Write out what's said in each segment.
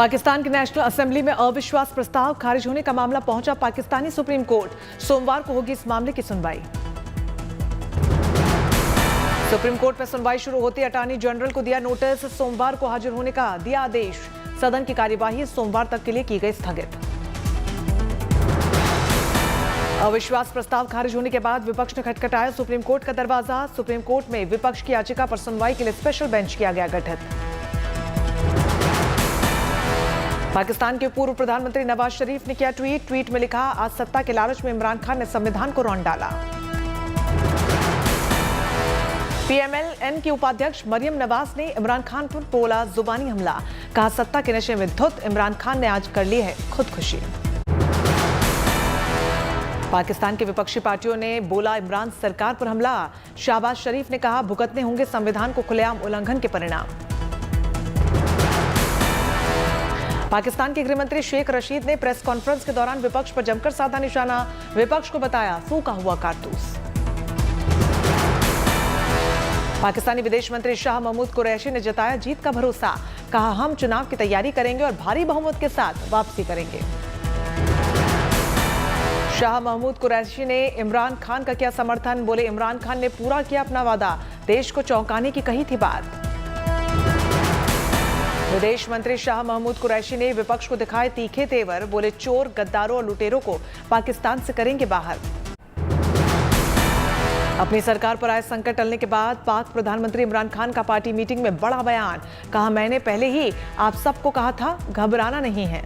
पाकिस्तान की national assembly में अविश्वास प्रस्ताव खारिज होने का मामला पहुंचा पाकिस्तानी सुप्रीम कोर्ट। सोमवार को होगी इस मामले की सुनवाई। सुप्रीम कोर्ट में सुनवाई शुरू होते अटॉर्नी जनरल को दिया नोटिस। सोमवार को हाजिर होने का दिया आदेश। सदन की कार्यवाही सोमवार तक के लिए की गई स्थगित। अविश्वास प्रस्ताव खारिज होने के बाद विपक्ष ने खटखटाया सुप्रीम कोर्ट का दरवाजा। सुप्रीम कोर्ट में विपक्ष की याचिका पर सुनवाई के लिए स्पेशल बेंच किया गया गठित। पाकिस्तान के पूर्व प्रधानमंत्री नवाज शरीफ ने किया ट्वीट में लिखा, आज सत्ता के लालच में इमरान खान ने संविधान को रौंद डाला। पीएमएलएन की उपाध्यक्ष मरियम नवाज ने इमरान खान पर बोला जुबानी हमला। कहा, सत्ता के नशे में धुत इमरान खान ने आज कर ली है खुदकुशी। पाकिस्तान की विपक्षी पार्टियों ने बोला इमरान सरकार पर हमला। शहबाज शरीफ ने कहा, भुगतने होंगे संविधान को खुलेआम उल्लंघन के परिणाम। पाकिस्तान के गृहमंत्री शेख रशीद ने प्रेस कॉन्फ्रेंस के दौरान विपक्ष पर जमकर साधा निशाना। विपक्ष को बताया फूका हुआ कारतूस। पाकिस्तानी विदेश मंत्री शाह महमूद कुरैशी ने जताया जीत का भरोसा। कहा, हम चुनाव की तैयारी करेंगे और भारी बहुमत के साथ वापसी करेंगे। शाह महमूद कुरैशी ने इमरान खान का किया समर्थन। बोले, इमरान खान ने पूरा किया अपना वादा। देश को चौंकाने की कही थी बात। विदेश मंत्री शाह महमूद कुरैशी ने विपक्ष को दिखाए तीखे तेवर। बोले, चोर, गद्दारों और लुटेरों को पाकिस्तान से करेंगे बाहर। अपनी सरकार पर आए संकट टलने के बाद पाक प्रधानमंत्री इमरान खान का पार्टी मीटिंग में बड़ा बयान। कहा, मैंने पहले ही आप सबको कहा था घबराना नहीं है।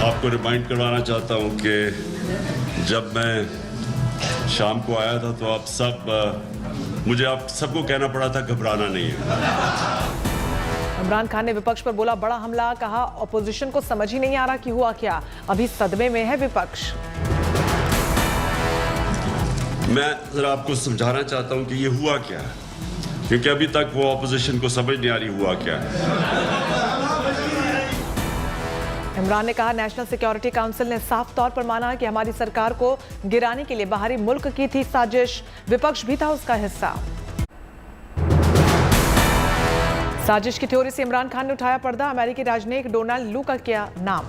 आपको रिमाइंड करवाना चाहता हूं कि जब मैं शाम को आया था तो मुझे आप सबको कहना पड़ा था घबराना नहीं है। इमरान खान ने विपक्ष पर बोला बड़ा हमला। कहा, ऑपोजिशन को समझ ही नहीं आ रहा कि हुआ क्या। अभी सदमे में है विपक्ष। मैं जरा आपको समझाना चाहता हूं कि ये हुआ क्या है, क्योंकि अभी तक वो ऑपोजिशन को समझ नहीं आ रही हुआ क्या है। इमरान ने कहा, नेशनल सिक्योरिटी काउंसिल ने साफ तौर पर माना कि हमारी सरकार को गिराने के लिए बाहरी मुल्क की थी साजिश। विपक्ष भी था उसका हिस्सा। साजिश की थ्योरी से इमरान खान ने उठाया पर्दा। अमेरिकी राजनयिक डोनाल्ड लू का किया नाम।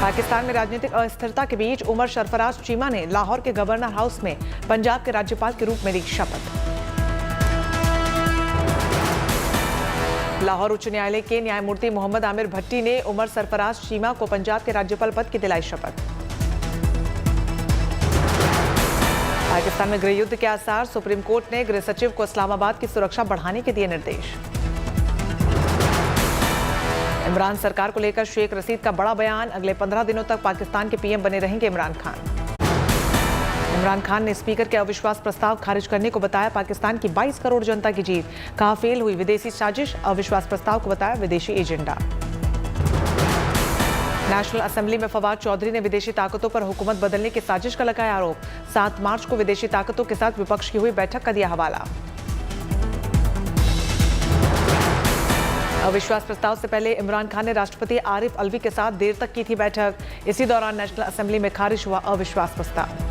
पाकिस्तान में राजनीतिक अस्थिरता के बीच उमर सरफराज चीमा ने लाहौर के गवर्नर हाउस में पंजाब के राज्यपाल के रूप में ली शपथ। लाहौर उच्च न्यायालय के न्यायमूर्ति मोहम्मद आमिर भट्टी ने उमर सरफराज चीमा को पंजाब के राज्यपाल पद की दिलाई शपथ। पाकिस्तान में गृह युद्ध के आसार। सुप्रीम कोर्ट ने गृह सचिव को इस्लामाबाद की सुरक्षा बढ़ाने के दिए निर्देश। इमरान सरकार को लेकर शेख रशीद का बड़ा बयान। अगले 15 दिनों तक पाकिस्तान के पीएम बने रहेंगे इमरान खान। इमरान खान ने स्पीकर के अविश्वास प्रस्ताव खारिज करने को बताया पाकिस्तान की 22 करोड़ जनता की जीत। कहा, फेल हुई विदेशी साजिश। अविश्वास प्रस्ताव को बताया विदेशी एजेंडा। नेशनल असेंबली में फवाद चौधरी ने विदेशी ताकतों पर हुकूमत बदलने की साजिश का लगाया आरोप। 7 मार्च को विदेशी ताकतों के साथ विपक्ष की हुई बैठक का दिया हवाला। अविश्वास प्रस्ताव से पहले इमरान खान ने राष्ट्रपति आरिफ अलवी के साथ देर तक की थी बैठक। इसी दौरान नेशनल असेंबली में खारिज हुआ अविश्वास प्रस्ताव।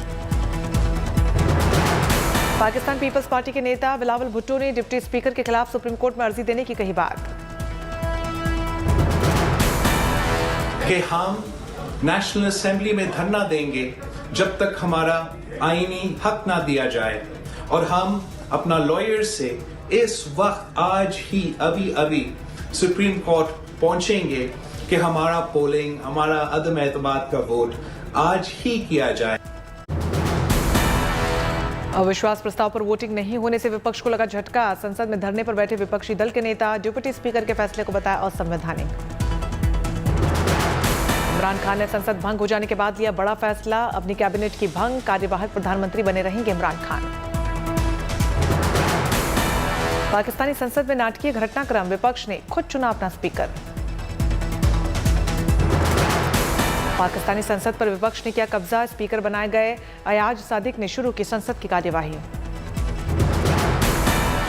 पाकिस्तान पीपल्स पार्टी के नेता बिलावल भुट्टो ने डिप्टी स्पीकर के खिलाफ सुप्रीम कोर्ट में अर्जी देने की कही बात। कि हम नेशनल असेंबली में धरना देंगे जब तक हमारा आईनी हक ना दिया जाए, और हम अपना लॉयर से इस वक्त आज ही अभी सुप्रीम कोर्ट पहुंचेंगे कि हमारा पोलिंग, हमारा अदम एतमाद का वोट आज ही किया जाए। अविश्वास प्रस्ताव पर वोटिंग नहीं होने से विपक्ष को लगा झटका। संसद में धरने पर बैठे विपक्षी दल के नेता डिप्टी स्पीकर के फैसले को बताया असंवैधानिक। इमरान खान ने संसद भंग हो जाने के बाद लिया बड़ा फैसला। अपनी कैबिनेट की भंग। कार्यवाहक प्रधानमंत्री बने रहेंगे इमरान खान। पाकिस्तानी संसद में नाटकीय घटनाक्रम। विपक्ष ने खुद चुना अपना स्पीकर। पाकिस्तानी संसद पर विपक्ष ने किया कब्जा। स्पीकर बनाए गए अयाज सादिक ने शुरू की संसद की कार्यवाही।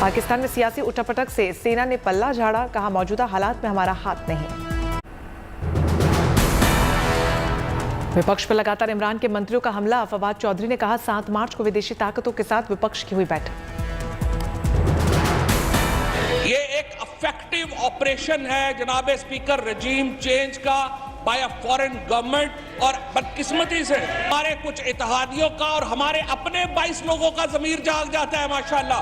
पाकिस्तान में सियासी उठापटक से सेना ने पल्ला झाड़ा। कहा, मौजूदा हालात में हमारा हाथ नहीं। विपक्ष पर लगातार इमरान के मंत्रियों का हमला। फवाद चौधरी ने कहा, 7 मार्च को विदेशी ताकतों के साथ विपक्ष की हुई बैठक। ये इफेक्टिव ऑपरेशन है जनाब स्पीकर रजीम चेंज का बाय अ फॉरेन गवर्नमेंट। और बदकिस्मती से हमारे कुछ इत्तेहादियों का और हमारे अपने 22 लोगों का ज़मीर जाग जाता है माशाल्लाह।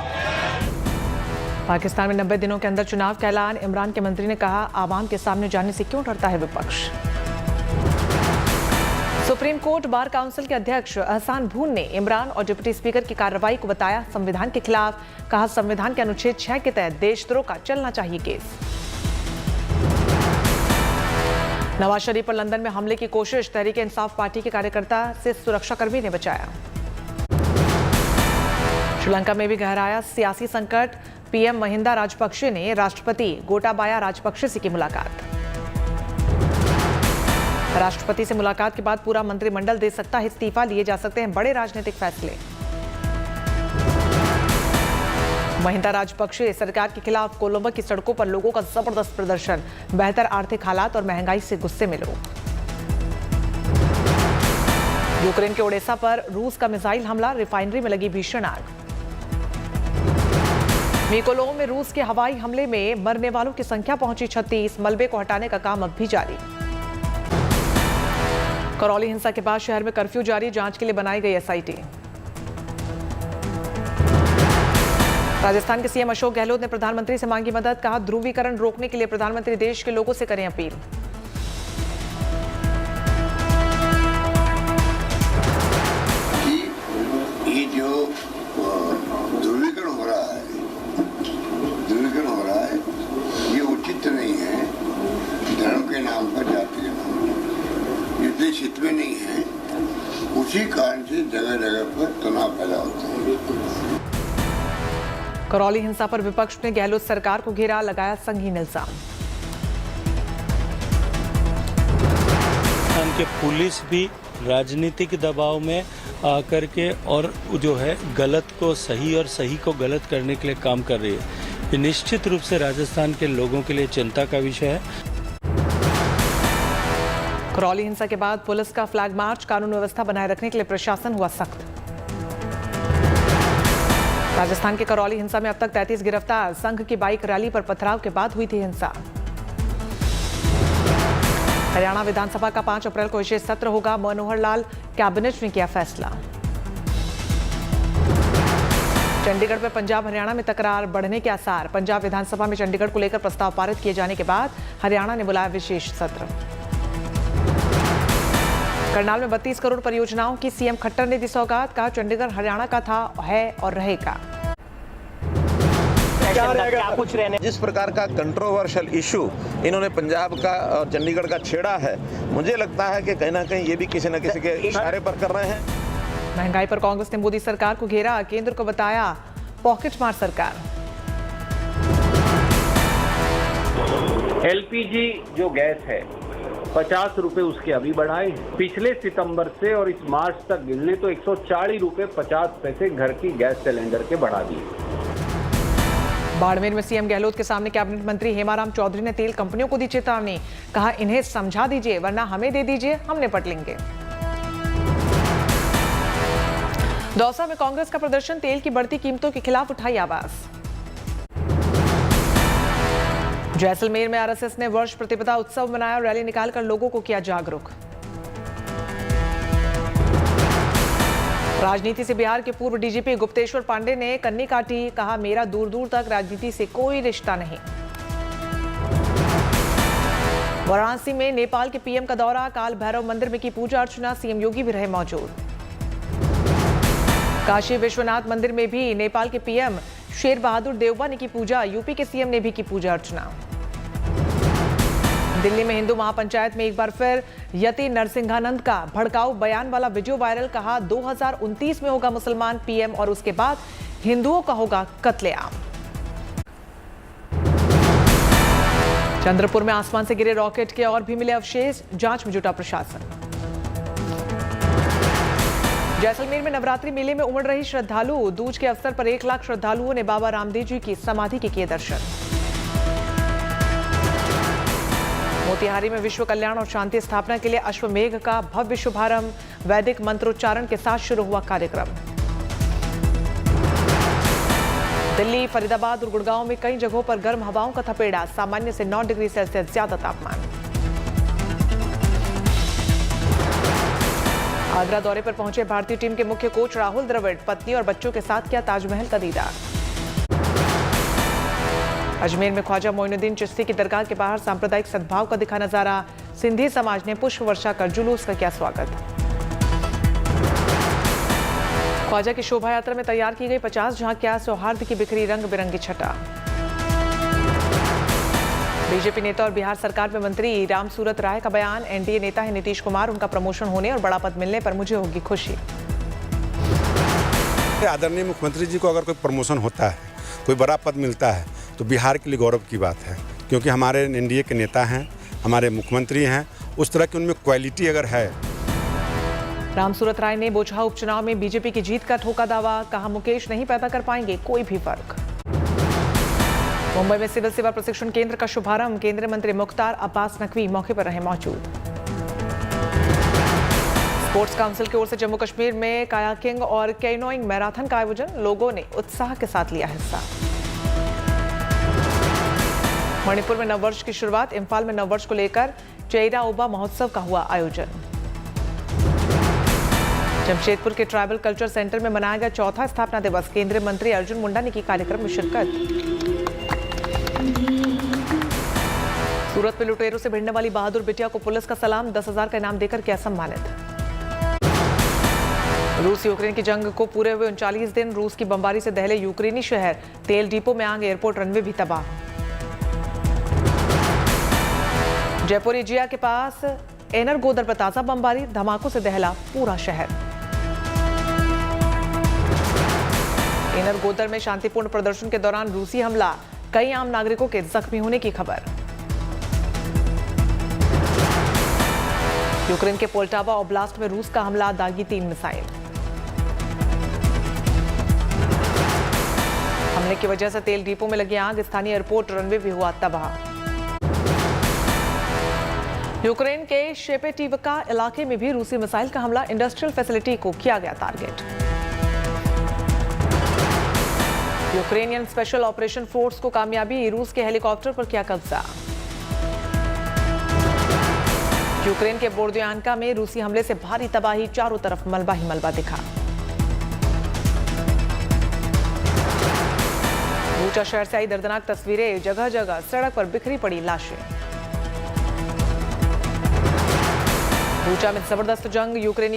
पाकिस्तान में 90 दिनों के अंदर चुनाव का ऐलान। इमरान के मंत्री ने कहा, आवाम के सामने जाने से क्यों डरता है विपक्ष। सुप्रीम कोर्ट बार काउंसिल के अध्यक्ष अहसान भून ने इमरान और डिप्टी स्पीकर की कार्रवाई को बताया संविधान के खिलाफ। कहा, संविधान के अनुच्छेद 6 के तहत देशद्रोह का चलना चाहिए केस। नवाज शरीफ पर लंदन में हमले की कोशिश, तहरीक इंसाफ पार्टी के कार्यकर्ता से सुरक्षाकर्मी ने बचाया। श्रीलंका में भी गहराया सियासी संकट। पीएम महिंदा राजपक्षे ने राष्ट्रपति गोटाबाया राजपक्षे से की मुलाकात। राष्ट्रपति से मुलाकात के बाद पूरा मंत्रिमंडल दे सकता है इस्तीफा, लिए जा सकते हैं बड़े राजनीतिक फैसले। महिंदा राजपक्षे सरकार के खिलाफ कोलंबो की सड़कों पर लोगों का जबरदस्त प्रदर्शन। बेहतर आर्थिक हालात और महंगाई से गुस्से में लोग। यूक्रेन के ओडेसा पर रूस का मिसाइल हमला, रिफाइनरी में लगी भीषण आग। मिकोलोव में रूस के हवाई हमले में मरने वालों की संख्या पहुंची 36। मलबे को हटाने का काम अब भी जारी। करौली हिंसा के बाद शहर में कर्फ्यू जारी, जांच के लिए बनाई गई एसआईटी। राजस्थान के सीएम अशोक गहलोत ने प्रधानमंत्री से मांगी मदद। कहा, ध्रुवीकरण रोकने के लिए प्रधानमंत्री देश के लोगों से करें अपील। ये जो ध्रुवीकरण हो रहा है ये उचित नहीं है। धर्म के नाम पर, जाति के नाम पर, ये देश हित में नहीं है। उसी कारण से जगह जगह पर तनाव पैदा होता है। करौली हिंसा पर विपक्ष ने गहलोत सरकार को घेरा, लगाया संगीन इल्जाम। कि पुलिस भी राजनीतिक दबाव में आकर के और जो है गलत को सही और सही को गलत करने के लिए काम कर रही है। ये निश्चित रूप से राजस्थान के लोगों के लिए चिंता का विषय है। करौली हिंसा के बाद पुलिस का फ्लैग मार्च, कानून व्यवस्था बनाए रखने के लिए प्रशासन हुआ सख्त। राजस्थान के करौली हिंसा में अब तक 33 गिरफ्तार। संघ की बाइक रैली पर पथराव के बाद हुई थी हिंसा। हरियाणा विधानसभा का 5 अप्रैल को विशेष सत्र होगा। मनोहर लाल कैबिनेट ने किया फैसला। चंडीगढ़ में पंजाब हरियाणा में तकरार बढ़ने के आसार। पंजाब विधानसभा में चंडीगढ़ को लेकर प्रस्ताव पारित किए जाने के बाद हरियाणा ने बुलाया विशेष सत्र। करनाल में 32 करोड़ परियोजनाओं की सीएम खट्टर ने दी सौगात। कहा, चंडीगढ़ हरियाणा का था, है और रहेगा। क्या कुछ रहने जिस प्रकार का कंट्रोवर्शियल इशू इन्होंने पंजाब का और चंडीगढ़ का छेड़ा है, मुझे लगता है कि कहीं ना कहीं ये भी किसी न किसी के इशारे पर कर रहे हैं। महंगाई पर कांग्रेस ने मोदी सरकार को घेरा, केंद्र को बताया पॉकेट मार सरकार। एलपीजी जो गैस है 50 रुपए उसके अभी बढ़ाए। पिछले सितंबर से और इस मार्च तक गिनने तो 140 रुपए 50 पैसे घर की गैस सिलेंडर के बढ़ा दिए। बाड़मेर में सीएम गहलोत के सामने कैबिनेट मंत्री हेमाराम चौधरी ने तेल कंपनियों को दी चेतावनी। कहा, इन्हें समझा दीजिए वरना हमें दे दीजिए, हम निपट लेंगे। दौसा में कांग्रेस का प्रदर्शन, तेल की बढ़ती कीमतों के खिलाफ उठाई आवाज। जैसलमेर में आरएसएस ने वर्ष प्रतिपदा उत्सव मनाया, रैली निकालकर लोगों को किया जागरूक। राजनीति से बिहार के पूर्व डीजीपी गुप्तेश्वर पांडे ने कन्नी काटी। कहा, मेरा दूर दूर तक राजनीति से कोई रिश्ता नहीं। वाराणसी में नेपाल के पीएम का दौरा, काल भैरव मंदिर में की पूजा अर्चना, सीएम योगी भी रहे मौजूद। काशी विश्वनाथ मंदिर में भी नेपाल के पीएम शेर बहादुर देवबा ने की पूजा, यूपी के सीएम ने भी की पूजा अर्चना। दिल्ली में हिंदू महापंचायत में एक बार फिर यति नरसिंहानंद का भड़काऊ बयान वाला वीडियो वायरल। कहा, 2029 में होगा मुसलमान पीएम और उसके बाद हिंदुओं का होगा कत्लेआम। चंद्रपुर में आसमान से गिरे रॉकेट के और भी मिले अवशेष, जांच में जुटा प्रशासन। जैसलमेर में नवरात्रि मेले में उमड़ रही श्रद्धालु, दूज के अवसर पर 1 लाख श्रद्धालुओं ने बाबा रामदेव जी की समाधि के किए दर्शन। मोतिहारी में विश्व कल्याण और शांति स्थापना के लिए अश्वमेघ का भव्य शुभारंभ, वैदिक मंत्रोच्चारण के साथ शुरू हुआ कार्यक्रम। दिल्ली, फरीदाबाद और गुड़गांव में कई जगहों पर गर्म हवाओं का थपेड़ा, सामान्य से 9 डिग्री सेल्सियस ज्यादा तापमान। आगरा दौरे पर पहुंचे भारतीय टीम के मुख्य कोच राहुल द्रविड़, पत्नी और बच्चों के साथ किया ताजमहल का दीदार। अजमेर में ख्वाजा मोइनुद्दीन चिश्ती की दरगाह के बाहर सांप्रदायिक सद्भाव का दिखा नजारा, सिंधी समाज ने पुष्प वर्षा कर जुलूस का किया स्वागत। ख्वाजा की शोभा यात्रा में तैयार की गई 50 झांकियां, सौहार्द की बिखरी रंग बिरंगी छटा। बीजेपी नेता और बिहार सरकार में मंत्री रामसूरत राय का बयान, एनडीए नेता है नीतीश कुमार, उनका प्रमोशन होने और बड़ा पद मिलने पर मुझे होगी खुशी। आदरणीय मुख्यमंत्री जी को अगर कोई प्रमोशन होता है, कोई बड़ा पद मिलता है तो बिहार के लिए गौरव की बात है, क्योंकि हमारे एनडीए के नेता हैं, हमारे मुख्यमंत्री हैं, उस तरह की उनमें क्वालिटी अगर है। रामसूरत राय ने बोचहा उपचुनाव में बीजेपी की जीत का ठोका दावा, कहा मुकेश नहीं पैदा कर पाएंगे कोई भी फर्क। मुंबई में सिविल सेवा प्रशिक्षण केंद्र का शुभारंभ, केंद्रीय मंत्री मुख्तार अब्बास नकवी मौके पर रहे मौजूद। स्पोर्ट्स काउंसिल की ओर से जम्मू कश्मीर में कायाकिंग और कैनोइंग मैराथन का आयोजन, लोगों ने उत्साह के साथ लिया हिस्सा। मणिपुर में नववर्ष की शुरुआत, इंफाल में नववर्ष को लेकर चेईरा ओबा महोत्सव का हुआ आयोजन। जमशेदपुर के ट्राइबल कल्चर सेंटर में मनाया गया चौथा स्थापना दिवस, केंद्रीय मंत्री अर्जुन मुंडा ने की कार्यक्रम में शिरकत। सूरत में लुटेरों से भिड़ने वाली बहादुर बिटिया को पुलिस का सलाम, 10,000 का इनाम देकर किया सम्मानित। रूस यूक्रेन की जंग को पूरे हुए 39 दिन, रूस की बमबारी से दहले यूक्रेनी शहर, तेल डिपो में आग, एयरपोर्ट रनवे भी तबाह। जयपुर एजिया के पास एनरगोदर पर ताजा बमबारी, धमाकों से दहला पूरा शहर। एनरगोदर में शांतिपूर्ण प्रदर्शन के दौरान रूसी हमला, कई आम नागरिकों के जख्मी होने की खबर। यूक्रेन के पोल्टावा ओब्लास्ट में रूस का हमला, दागी 3 मिसाइल। हमले की वजह से तेल डिपो में लगी आग, स्थानीय एयरपोर्ट रनवे भी हुआ तबाह। यूक्रेन के शेपेटिवका इलाके में भी रूसी मिसाइल का हमला, इंडस्ट्रियल फैसिलिटी को किया गया target. Ukrainian special operation force को कामयाबी, रूस के हेलीकॉप्टर पर किया कब्जा। यूक्रेन के बोर्दियानका में रूसी हमले से भारी तबाही, चारों तरफ मलबा ही मलबा दिखा। बूचा शहर से आई दर्दनाक तस्वीरें, जगह जगह सड़क पर बिखरी पड़ी लाशें। बूचा में जबरदस्त जंग, यूक्रेनी